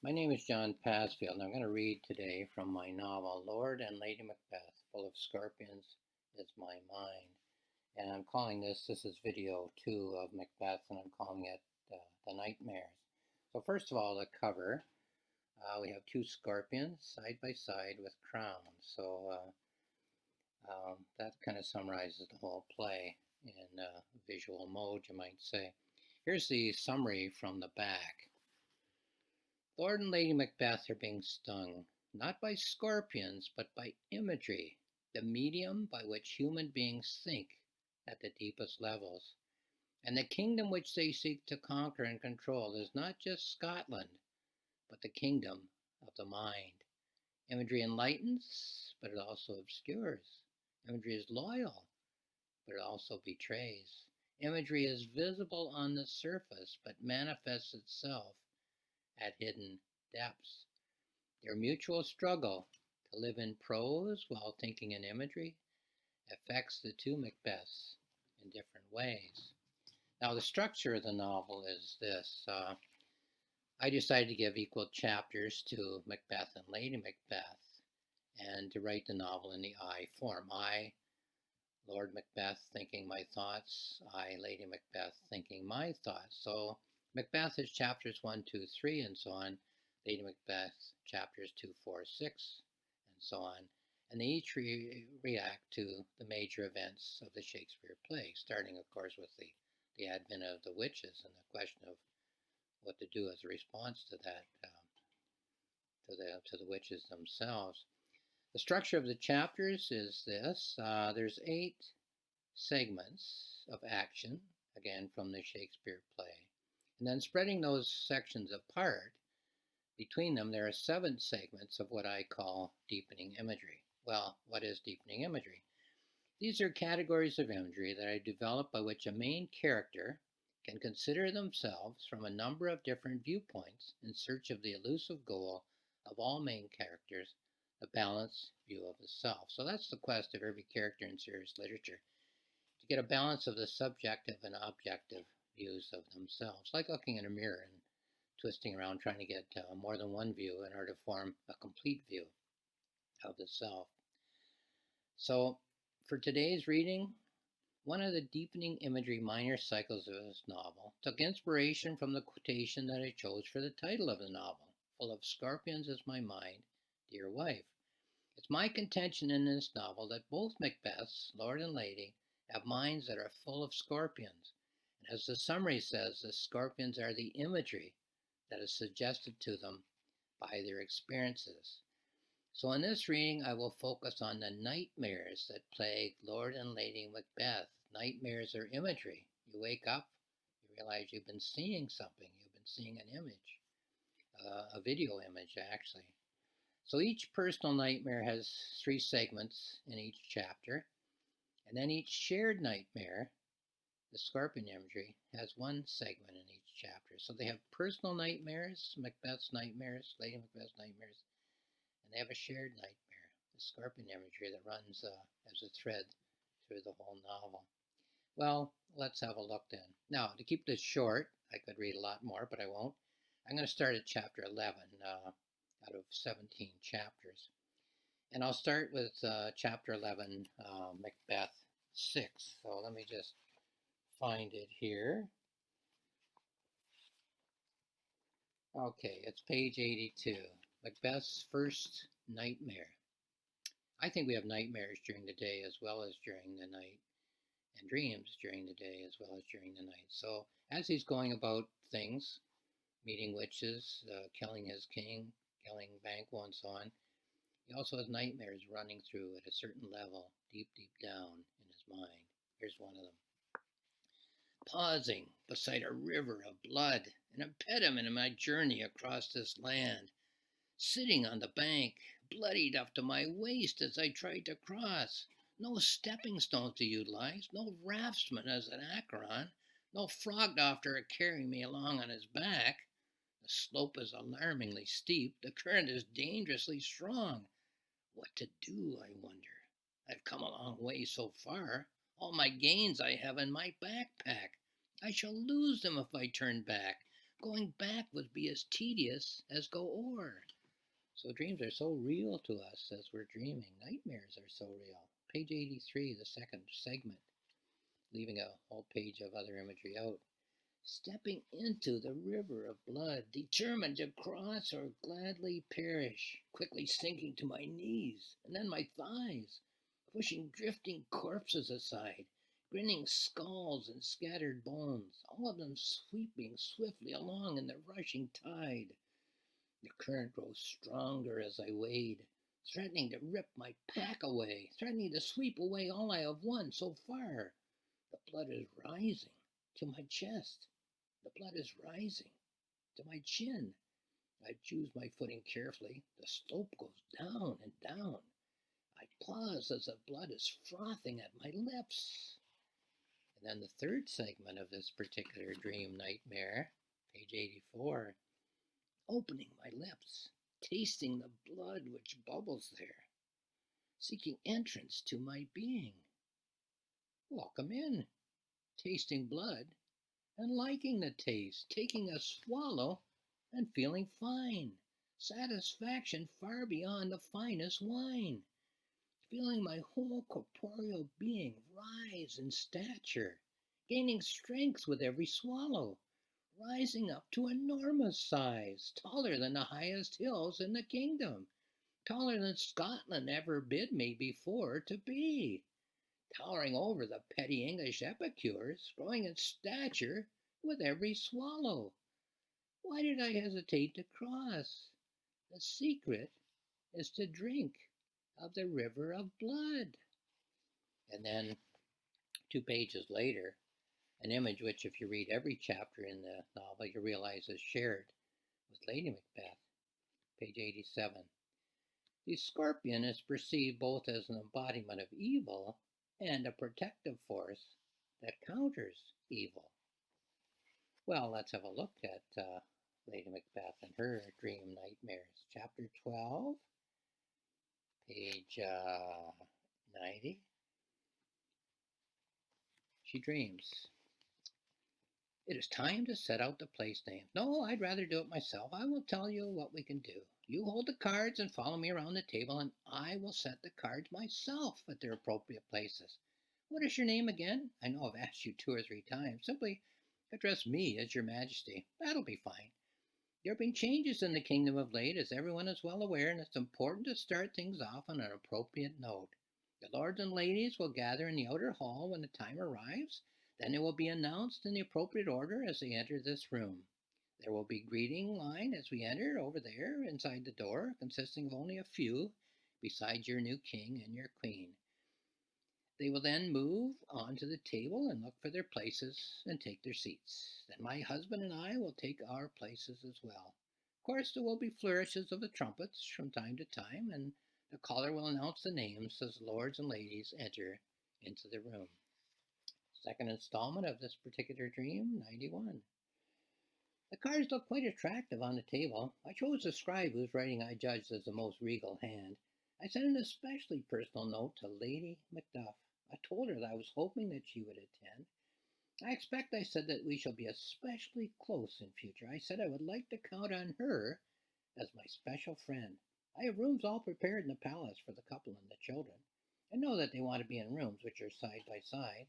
My name is John Passfield, and I'm going to read today from my novel, Lord and Lady Macbeth, Full of Scorpions is My Mind. And I'm calling this is video 2 of Macbeth, and I'm calling it The Nightmares. So first of all, the cover, we have two scorpions side by side with crowns. So that kind of summarizes the whole play in visual mode, you might say. Here's the summary from the back. Lord and Lady Macbeth are being stung, not by scorpions, but by imagery, the medium by which human beings think at the deepest levels. And the kingdom which they seek to conquer and control is not just Scotland, but the kingdom of the mind. Imagery enlightens, but it also obscures. Imagery is loyal, but it also betrays. Imagery is visible on the surface, but manifests itself at hidden depths. Their mutual struggle to live in prose while thinking in imagery affects the two Macbeths in different ways. Now, the structure of the novel is this. I decided to give equal chapters to Macbeth and Lady Macbeth and to write the novel in the I form. I, Lord Macbeth, thinking my thoughts. I, Lady Macbeth, thinking my thoughts. So Macbeth is chapters 1, 2, 3, and so on. Lady Macbeth, chapters 2, 4, 6, and so on. And they each react to the major events of the Shakespeare play, starting, of course, with the advent of the witches and the question of what to do as a response to that, to the witches themselves. The structure of the chapters is this. There's 8 segments of action, again from the Shakespeare play. And then spreading those sections apart, between them there are 7 segments of what I call deepening imagery. Well, what is deepening imagery? These are categories of imagery that I develop by which a main character can consider themselves from a number of different viewpoints in search of the elusive goal of all main characters, a balanced view of the self. So that's the quest of every character in serious literature, to get a balance of the subjective and objective views of themselves, like looking in a mirror and twisting around trying to get more than one view in order to form a complete view of the self. So for today's reading, one of the deepening imagery minor cycles of this novel took inspiration from the quotation that I chose for the title of the novel, Full of Scorpions is My Mind, Dear Wife. It's my contention in this novel that both Macbeths, Lord and Lady, have minds that are full of scorpions. And as the summary says, the scorpions are the imagery that is suggested to them by their experiences. So in this reading, I will focus on the nightmares that plague Lord and Lady Macbeth. Nightmares are imagery. You wake up, you realize you've been seeing something. You've been seeing an image, a video image actually. So each personal nightmare has 3 segments in each chapter, and then each shared nightmare, the scorpion imagery, has 1 segment in each chapter. So they have personal nightmares, Macbeth's nightmares, Lady Macbeth's nightmares, and they have a shared nightmare, the scorpion imagery that runs as a thread through the whole novel. Well, let's have a look then. Now, to keep this short, I could read a lot more, but I won't. I'm going to start at chapter 11 out of 17 chapters. And I'll start with chapter 11, Macbeth 6. So let me just find it here. Okay, it's page 82. Macbeth's first nightmare. I think we have nightmares during the day as well as during the night, and dreams during the day as well as during the night. So as he's going about things, meeting witches, killing his king, killing Banquo, and so on, he also has nightmares running through at a certain level, deep, deep down in his mind. Here's one of them. Pausing beside a river of blood, an impediment in my journey across this land. Sitting on the bank, bloodied up to my waist as I tried to cross. No stepping stones to utilize, no raftsman as an Acheron, no frog doctor to carry me along on his back. The slope is alarmingly steep, the current is dangerously strong. What to do, I wonder? I've come a long way so far. All my gains I have in my backpack. I shall lose them if I turn back. Going back would be as tedious as go o'er. So dreams are so real to us as we're dreaming. Nightmares are so real. Page 83, the second segment, leaving a whole page of other imagery out. Stepping into the river of blood, determined to cross or gladly perish, quickly sinking to my knees and then my thighs, pushing drifting corpses aside, grinning skulls and scattered bones, all of them sweeping swiftly along in the rushing tide. The current grows stronger as I wade, threatening to rip my pack away, threatening to sweep away all I have won so far. The blood is rising to my chest. The blood is rising to my chin. I choose my footing carefully. The slope goes down and down. I pause as the blood is frothing at my lips. And then the third segment of this particular dream nightmare, page 84, opening my lips, tasting the blood which bubbles there, seeking entrance to my being. Welcome in, tasting blood and liking the taste, taking a swallow and feeling fine, satisfaction far beyond the finest wine, feeling my whole corporeal being rise in stature, gaining strength with every swallow, rising up to enormous size, taller than the highest hills in the kingdom, taller than Scotland ever bid me before to be, towering over the petty English epicures, growing in stature with every swallow. Why did I hesitate to cross? The secret is to drink of the river of blood. And then 2 pages later, an image which, if you read every chapter in the novel, you realize is shared with Lady Macbeth, page 87. The scorpion is perceived both as an embodiment of evil and a protective force that counters evil. Well, let's have a look at Lady Macbeth and her dream nightmares. Chapter 12, page 90. She dreams. It is time to set out the place names. No, I'd rather do it myself. I will tell you what we can do. You hold the cards and follow me around the table, and I will set the cards myself at their appropriate places. What is your name again? I know I've asked you 2 or 3 times. Simply address me as your majesty. That'll be fine. There have been changes in the kingdom of late, as everyone is well aware, and it's important to start things off on an appropriate note. The lords and ladies will gather in the outer hall when the time arrives. Then it will be announced in the appropriate order as they enter this room. There will be greeting line as we enter over there inside the door, consisting of only a few, besides your new king and your queen. They will then move on to the table and look for their places and take their seats. Then my husband and I will take our places as well. Of course, there will be flourishes of the trumpets from time to time, and the caller will announce the names as lords and ladies enter into the room. Second installment of this particular dream, 91. The cards look quite attractive on the table. I chose the scribe whose writing I judged as the most regal hand. I sent an especially personal note to Lady Macduff. I told her that I was hoping that she would attend. I said that we shall be especially close in future. I said I would like to count on her as my special friend. I have rooms all prepared in the palace for the couple and the children. I know that they want to be in rooms which are side by side.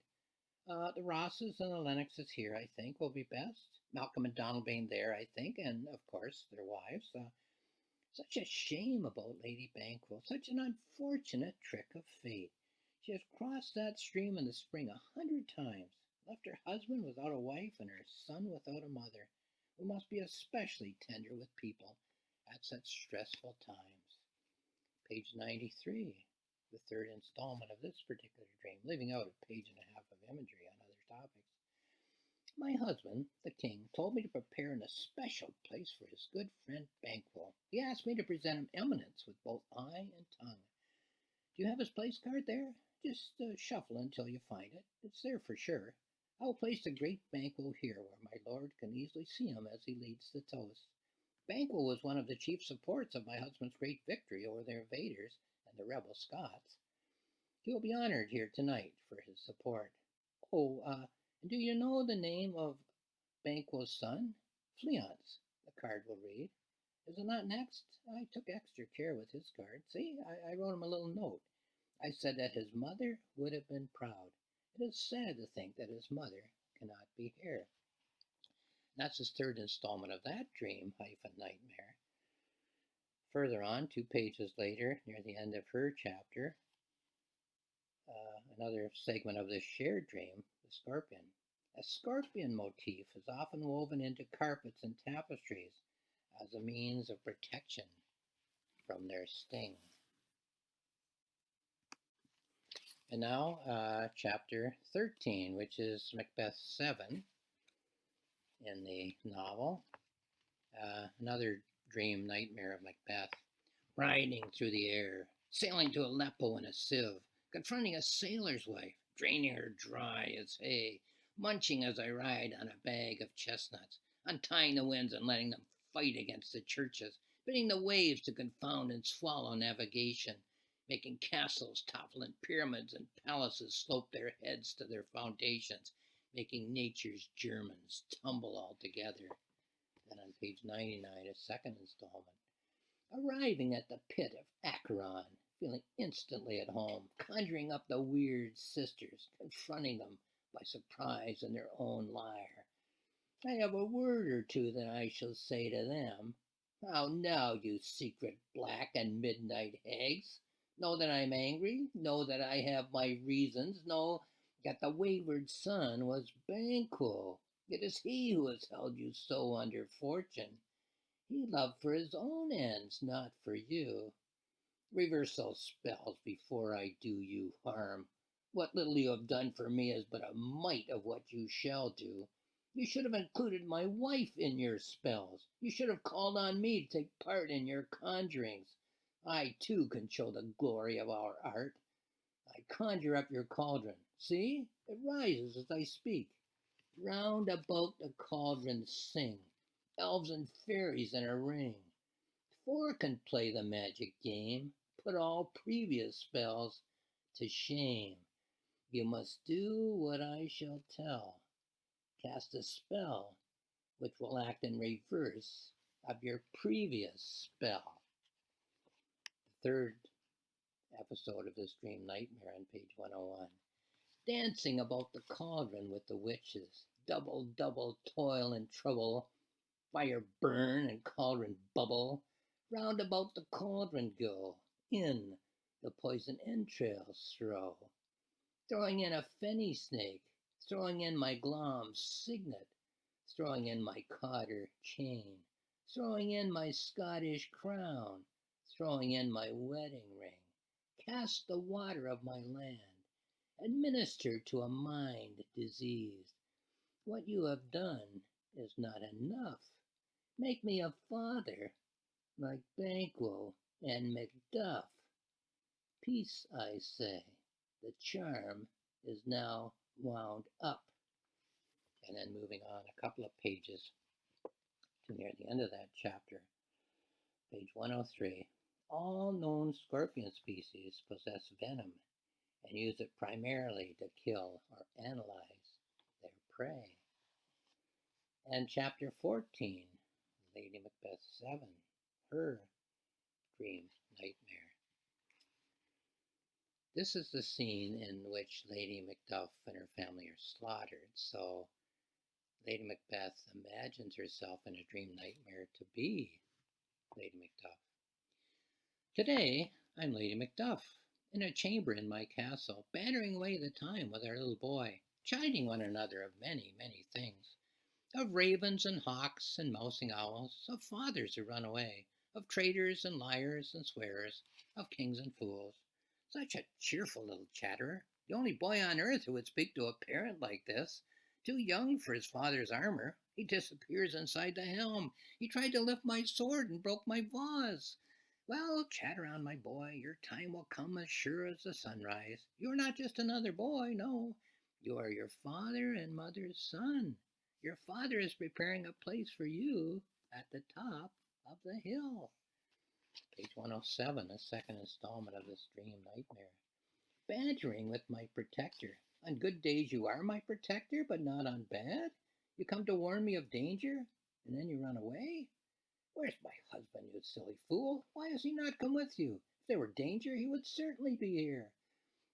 The Rosses and the Lennoxes here, I think, will be best. Malcolm and Donalbain there, I think, and, of course, their wives. Such a shame about Lady Banquo, such an unfortunate trick of fate. She has crossed that stream in the spring 100 times, left her husband without a wife and her son without a mother, who must be especially tender with people at such stressful times. Page 93. The third installment of this particular dream, leaving out a page and a half of imagery on other topics. My husband, the king, told me to prepare an especial place for his good friend Banquo. He asked me to present him eminence with both eye and tongue. Do you have his place card there? Just shuffle until you find it. It's there for sure. I will place the great Banquo here, where my lord can easily see him as he leads the toast. Banquo was one of the chief supports of my husband's great victory over the invaders and the rebel Scots. He will be honored here tonight for his support. Oh, do you know the name of Banquo's son? Fleance, the card will read. Is it not next? I took extra care with his card. See, I wrote him a little note. I said that his mother would have been proud. It is sad to think that his mother cannot be here. That's his third installment of that dream-nightmare. Further on, 2 pages later, near the end of her chapter, another segment of this shared dream, the scorpion. A scorpion motif is often woven into carpets and tapestries as a means of protection from their sting. And now, chapter 13, which is Macbeth 7 in the novel. Another dream nightmare of Macbeth. Riding through the air, sailing to Aleppo in a sieve, confronting a sailor's wife, draining her dry as hay, munching as I ride on a bag of chestnuts, untying the winds and letting them fight against the churches, bidding the waves to confound and swallow navigation, making castles topple and pyramids and palaces slope their heads to their foundations, making nature's Germans tumble all together. Then on page 99, a second installment. Arriving at the pit of Acheron, feeling instantly at home, conjuring up the weird sisters, confronting them by surprise in their own lyre. I have a word or two that I shall say to them. How now, you secret black and midnight hags? Know that I'm angry, know that I have my reasons, know that the wayward son was Banquo. It is he who has held you so under fortune. He loved for his own ends, not for you. Reverse those spells before I do you harm. What little you have done for me is but a mite of what you shall do. You should have included my wife in your spells. You should have called on me to take part in your conjurings. I, too, can show the glory of our art. I conjure up your cauldron. See, it rises as I speak. Round about the cauldron sing, elves and fairies in a ring. 4 can play the magic game, put all previous spells to shame. You must do what I shall tell. Cast a spell which will act in reverse of your previous spell. The third episode of this dream nightmare on page 101. Dancing about the cauldron with the witches, double toil and trouble, fire burn and cauldron bubble, round about the cauldron go, in the poison entrails throw, throwing in a fenny snake, throwing in my glom's signet, throwing in my cotter chain, throwing in my Scottish crown, throwing in my wedding ring, cast the water of my land, administer to a mind diseased. What you have done is not enough. Make me a father like Banquo and Macduff. Peace, I say. The charm is now wound up. And then moving on a couple of pages to near the end of that chapter, page 103. All known scorpion species possess venom and use it primarily to kill or analyze their prey. And chapter 14, Lady Macbeth 7, her dream nightmare. This is the scene in which Lady Macduff and her family are slaughtered. So Lady Macbeth imagines herself in a dream nightmare to be Lady Macduff. Today, I'm Lady Macduff, in a chamber in my castle, battering away the time with our little boy, chiding one another of many things. Of ravens and hawks and mousing owls, of fathers who run away, of traitors and liars and swearers, of kings and fools. Such a cheerful little chatterer, the only boy on earth who would speak to a parent like this. Too young for his father's armor, he disappears inside the helm. He tried to lift my sword and broke my vase. Well, chatter on, my boy, your time will come as sure as the sunrise. You're not just another boy, no. You are your father and mother's son. Your father is preparing a place for you at the top of the hill. Page 107, a second installment of this dream nightmare. Bantering with my protector. On good days you are my protector, but not on bad? You come to warn me of danger? and then you run away? Where's my husband, you silly fool? Why has he not come with you? If there were danger, he would certainly be here.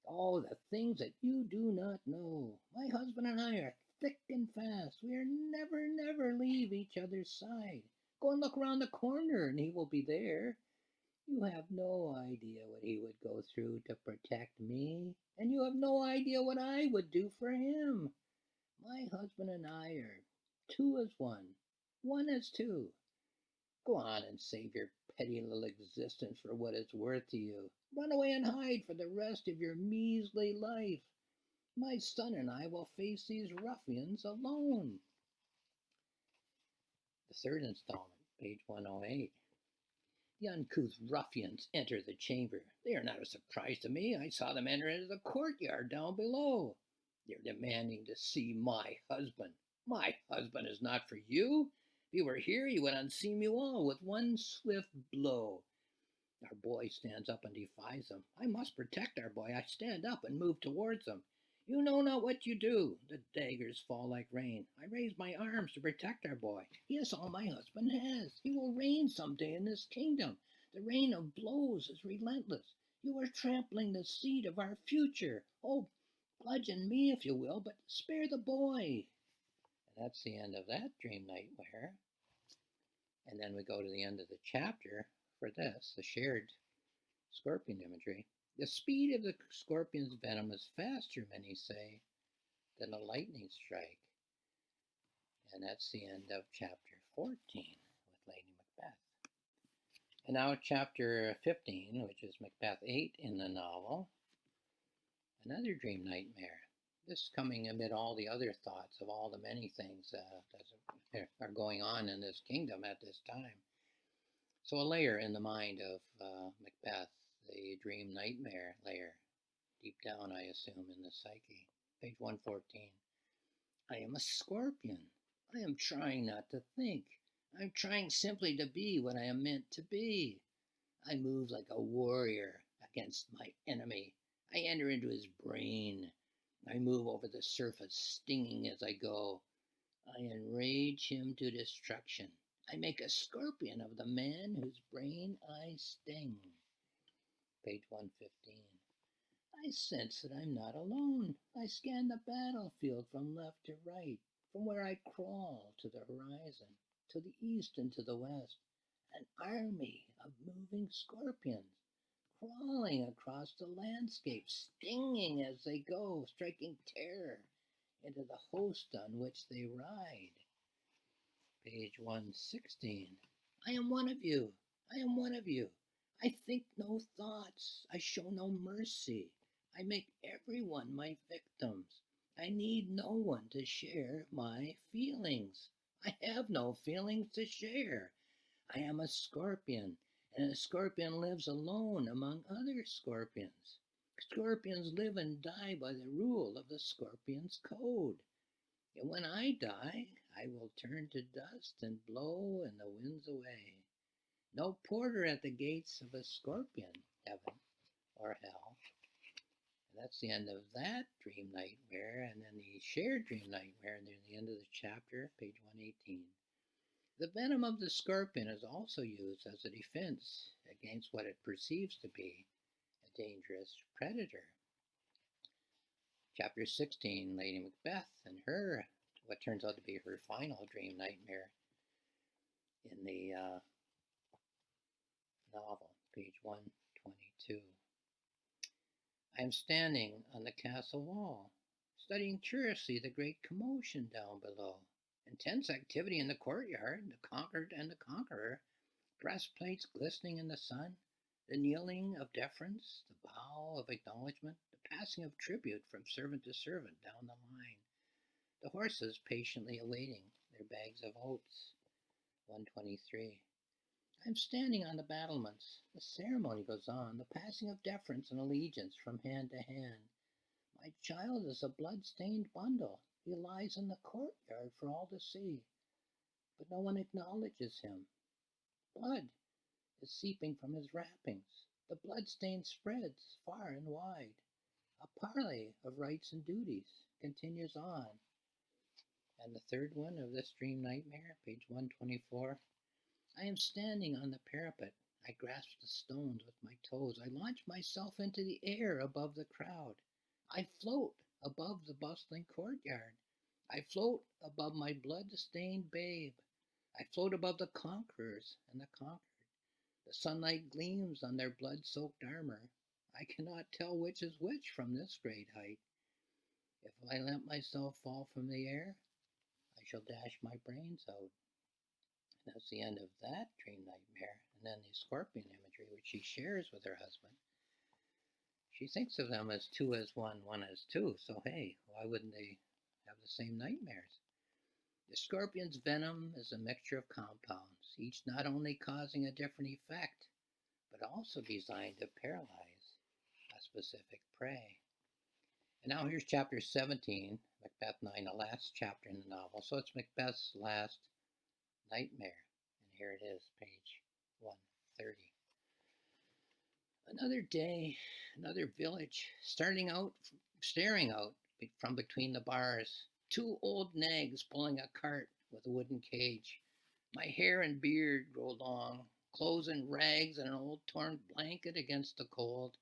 Oh, the things that you do not know. My husband and I are thick and fast. We are never leave each other's side. Go and look around the corner and he will be there. You have no idea what he would go through to protect me, and you have no idea what I would do for him. My husband and I are two as one as two. Go on and save your petty little existence for what it's worth to you. Run away and hide for the rest of your measly life. My son and I will face these ruffians alone. The third installment, page 108. The uncouth ruffians enter the chamber. They are not a surprise to me. I saw them enter into the courtyard down below. They're demanding to see my husband. My husband is not for you. If he were here, he would unseam you all with one swift blow. Our boy stands up and defies them. I must protect our boy. I stand up and move towards them. You know not what you do. The daggers fall like rain. I raise my arms to protect our boy. He is all my husband has. He will reign someday in this kingdom. The rain of blows is relentless. You are trampling the seed of our future. Oh, bludgeon me if you will, but spare the boy. And that's the end of that dream nightmare. And then we go to the end of the chapter for this, the shared scorpion imagery. The speed of the scorpion's venom is faster, many say, than a lightning strike. And that's the end of chapter 14 with Lady Macbeth. And now chapter 15, which is Macbeth 8 in the novel, another dream nightmare. This coming amid all the other thoughts of all the many things that are going on in this kingdom at this time. So a layer in the mind of Macbeth, the dream nightmare layer, deep down, I assume, in the psyche. Page 114. I am a scorpion. I am trying not to think. I'm trying simply to be what I am meant to be. I move like a warrior against my enemy. I enter into his brain. I move over the surface, stinging as I go. I enrage him to destruction. I make a scorpion of the man whose brain I sting. Page 115. I sense that I'm not alone. I scan the battlefield from left to right, from where I crawl to the horizon, to the east and to the west. An army of moving scorpions, crawling across the landscape, stinging as they go, striking terror into the host on which they ride. Page 116. I am one of you. I am one of you. I think no thoughts. I show no mercy. I make everyone my victims. I need no one to share my feelings. I have no feelings to share. I am a scorpion, and a scorpion lives alone among other scorpions. Scorpions live and die by the rule of the scorpion's code. And when I die, I will turn to dust and blow in the winds away. No porter at the gates of a scorpion, heaven or hell. And that's the end of that dream nightmare. And then the shared dream nightmare near the end of the chapter, page 118. The venom of the scorpion is also used as a defense against what it perceives to be a dangerous predator. Chapter 16, Lady Macbeth and her, what turns out to be her final dream nightmare in the novel, page 122. I am standing on the castle wall, studying curiously the great commotion down below. Intense activity in the courtyard, the conquered and the conqueror, breastplates glistening in the sun, the kneeling of deference, the bow of acknowledgement, the passing of tribute from servant to servant down the line, the horses patiently awaiting their bags of oats. 123. I am standing on the battlements. The ceremony goes on, the passing of deference and allegiance from hand to hand. My child is a blood-stained bundle. He lies in the courtyard for all to see, but no one acknowledges him. Blood is seeping from his wrappings. The blood-stain spreads far and wide. A parley of rights and duties continues on. And the third one of this dream nightmare, page 124. I am standing on the parapet. I grasp the stones with my toes. I launch myself into the air above the crowd. I float above the bustling courtyard. I float above my blood-stained babe. I float above the conquerors and the conquered. The sunlight gleams on their blood-soaked armor. I cannot tell which is which from this great height. If I let myself fall from the air, I shall dash my brains out. And that's the end of that dream nightmare. And then the scorpion imagery, which she shares with her husband. She thinks of them as two as one, one as two. So hey, why wouldn't they have the same nightmares? The scorpion's venom is a mixture of compounds, each not only causing a different effect, but also designed to paralyze a specific prey. And now here's chapter 17, Macbeth 9, the last chapter in the novel. So it's Macbeth's last nightmare. And here it is, page 130. Another day, another village, staring out from between the bars. Two old nags pulling a cart with a wooden cage. My hair and beard grow long, clothes in rags and an old torn blanket against the cold.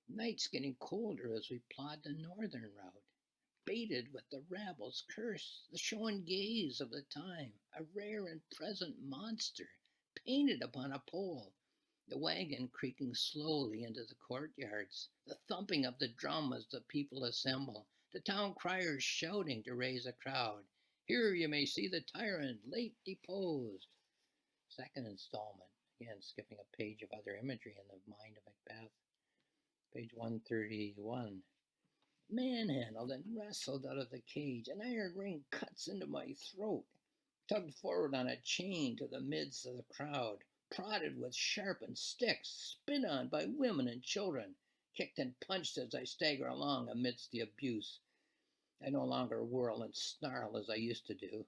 Night's getting colder as we plod the northern route, baited with the rabble's curse, the show and gaze of the time, a rare and present monster painted upon a pole. The wagon creaking slowly into the courtyards, the thumping of the drum as the people assemble, the town criers shouting to raise a crowd. Here you may see the tyrant late deposed. Second installment, again skipping a page of other imagery in the mind of Macbeth. Page 131. Manhandled and wrestled out of the cage, an iron ring cuts into my throat, tugged forward on a chain to the midst of the crowd, prodded with sharpened sticks, spit on by women and children, kicked and punched as I stagger along amidst the abuse. I no longer whirl and snarl as I used to do.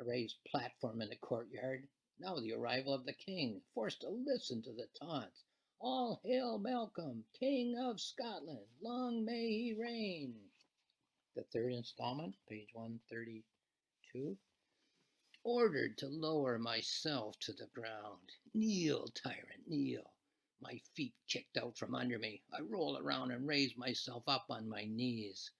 A raised platform in the courtyard, now the arrival of the king, forced to listen to the taunts. All hail Malcolm, King of Scotland, long may he reign. The third installment, page 132. Ordered to lower myself to the ground. Kneel, tyrant, kneel. My feet kicked out from under me. I roll around and raise myself up on my knees,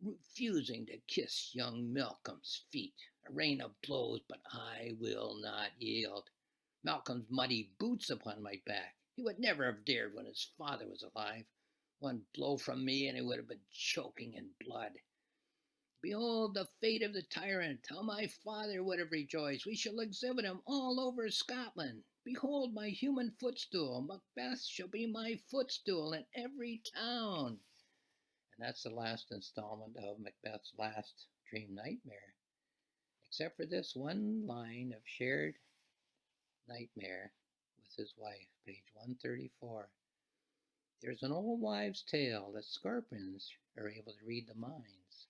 refusing to kiss young Malcolm's feet. A rain of blows, but I will not yield. Malcolm's muddy boots upon my back. He would never have dared when his father was alive. One blow from me and he would have been choking in blood. Behold the fate of the tyrant, how my father would have rejoiced. We shall exhibit him all over Scotland. Behold my human footstool. Macbeth shall be my footstool in every town. And that's the last installment of Macbeth's last dream nightmare. Except for this one line of shared nightmare with his wife, page 134. There's an old wives' tale that scorpions are able to read the minds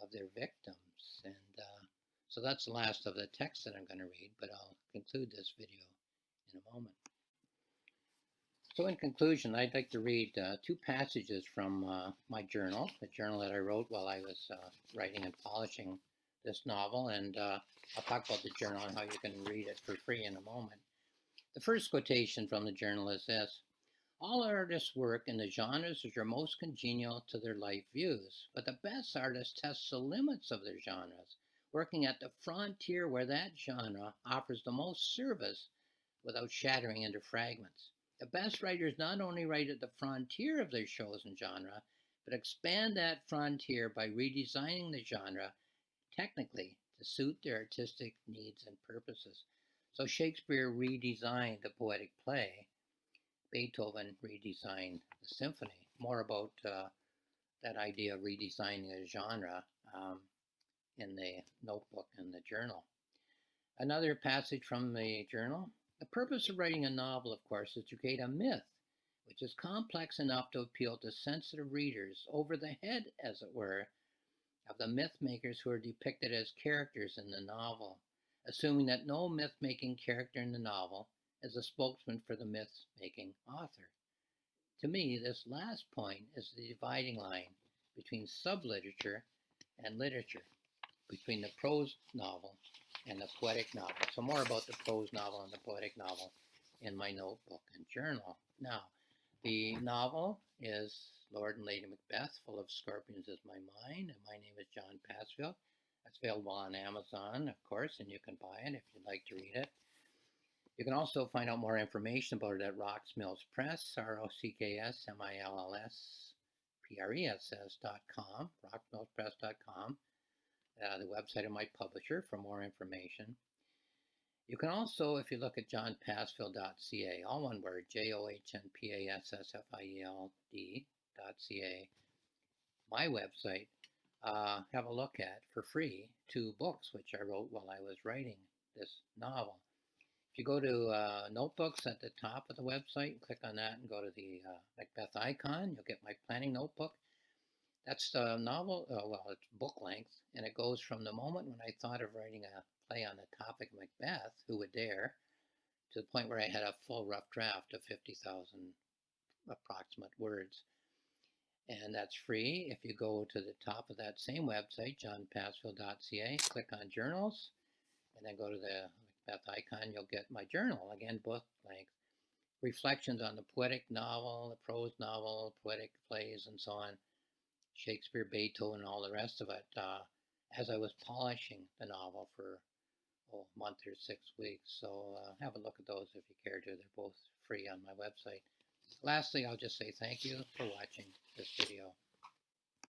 of their victims. And so that's the last of the text that I'm going to read, but I'll conclude this video in a moment. So in conclusion, I'd like to read two passages from my journal, the journal that I wrote while I was writing and polishing this novel, and I'll talk about the journal and how you can read it for free in a moment. The first quotation from the journal is this: all artists work in the genres which are most congenial to their life views, but the best artists test the limits of their genres, working at the frontier where that genre offers the most service without shattering into fragments. The best writers not only write at the frontier of their chosen genre, but expand that frontier by redesigning the genre technically to suit their artistic needs and purposes. So Shakespeare redesigned the poetic play. Beethoven redesigned the symphony. More about that idea of redesigning a genre in the notebook and the journal. Another passage from the journal. The purpose of writing a novel, of course, is to create a myth which is complex enough to appeal to sensitive readers, over the head, as it were, of the myth makers who are depicted as characters in the novel, assuming that no myth-making character in the novel is a spokesman for the myth-making author. To me, this last point is the dividing line between subliterature and literature. between the prose novel and the poetic novel. So more about the prose novel and the poetic novel in my notebook and journal. Now, the novel is Lord and Lady Macbeth, Full of Scorpions is My Mind, and my name is John Passfield. It's available on Amazon, of course, and you can buy it if you'd like to read it. You can also find out more information about it at Rocks Mills Press, ROCKSMILLSPRESS.com, rocksmillspress.com, the website of my publisher for more information. You can also, if you look at johnpassfield.ca, all one word, JOHNPASSFIELD.ca, my website, have a look at for free 2 books which I wrote while I was writing this novel. If you go to notebooks at the top of the website, click on that and go to the Macbeth icon, you'll get my planning notebook. That's the novel, well, it's book length, and it goes from the moment when I thought of writing a play on the topic of Macbeth, who would dare, to the point where I had a full rough draft of 50,000 approximate words. And that's free. If you go to the top of that same website, johnpassfield.ca, click on journals, and then go to the Macbeth icon, you'll get my journal, again, book length. Reflections on the poetic novel, the prose novel, poetic plays, and so on, Shakespeare, Beethoven, and all the rest of it, as I was polishing the novel for a month or 6 weeks. So have a look at those if you care to. They're both free on my website. Lastly, I'll just say thank you for watching this video.